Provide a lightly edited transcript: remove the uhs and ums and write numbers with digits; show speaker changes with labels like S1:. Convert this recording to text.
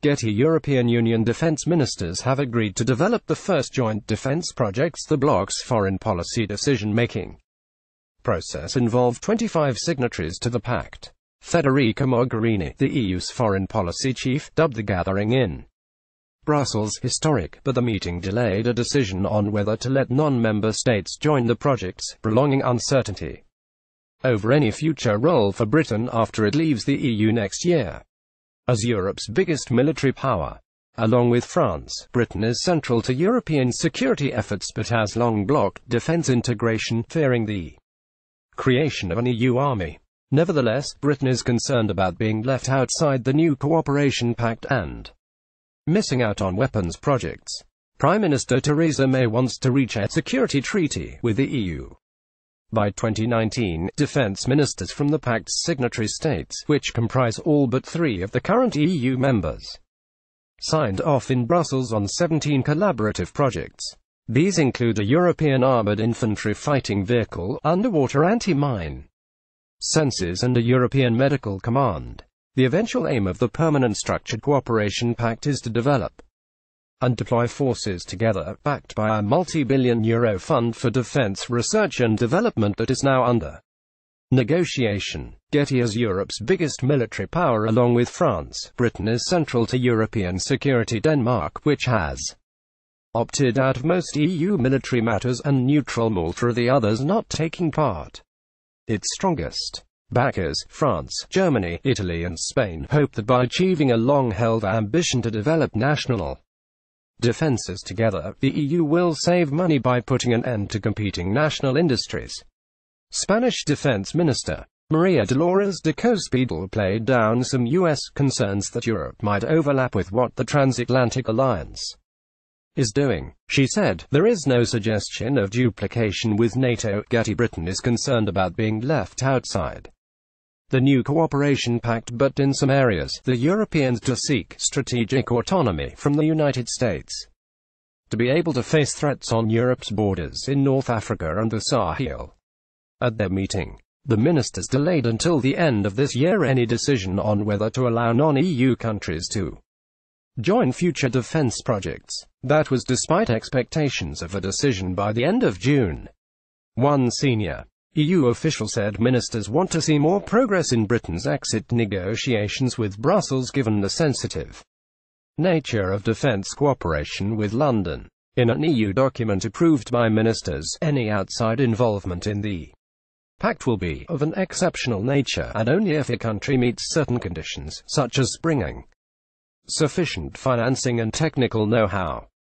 S1: European Union defense ministers have agreed to develop the first joint defense projects. The bloc's foreign policy decision-making process involved 25 signatories to the pact. Federica Mogherini, the EU's foreign policy chief, dubbed the gathering in Brussels historic, but the meeting delayed a decision on whether to let non-member states join the projects, prolonging uncertainty over any future role for Britain after it leaves the EU next year. As Europe's biggest military power, along with France, Britain is central to European security efforts but has long blocked defense integration, fearing the creation of an EU army. Nevertheless, Britain is concerned about being left outside the new cooperation pact and missing out on weapons projects. Prime Minister Theresa May wants to reach a security treaty with the EU by 2019, defense ministers from the pact's signatory states, which comprise all but 3 of the current EU members, signed off in Brussels on 17 collaborative projects. These include a European armoured infantry fighting vehicle, underwater anti-mine sensors and a European medical command. The eventual aim of the permanent structured cooperation pact is to develop and deploy forces together, backed by a multi-billion euro fund for defense research and development that is now under negotiation. Getty is Europe's biggest military power along with France. Britain is central to European security. Denmark, which has opted out of most EU military matters, and neutral Malta are the others not taking part. Its strongest backers, France, Germany, Italy and Spain, hope that by achieving a long-held ambition to develop national defenses together, the EU will save money by putting an end to competing national industries. Spanish Defense Minister Maria Dolores de Cospedal played down some U.S. concerns that Europe might overlap with what the transatlantic alliance is doing. She said, "There is no suggestion of duplication with NATO." Getty Britain is concerned about being left outside the new cooperation pact, but in some areas, the Europeans do seek strategic autonomy from the United States to be able to face threats on Europe's borders in North Africa and the Sahel. At their meeting, the ministers delayed until the end of this year any decision on whether to allow non-EU countries to join future defense projects. That was despite expectations of a decision by the end of June. One senior EU official said ministers want to see more progress in Britain's exit negotiations with Brussels given the sensitive nature of defence cooperation with London. In an EU document approved by ministers, any outside involvement in the pact will be of an exceptional nature, and only if a country meets certain conditions, such as bringing sufficient financing and technical know-how.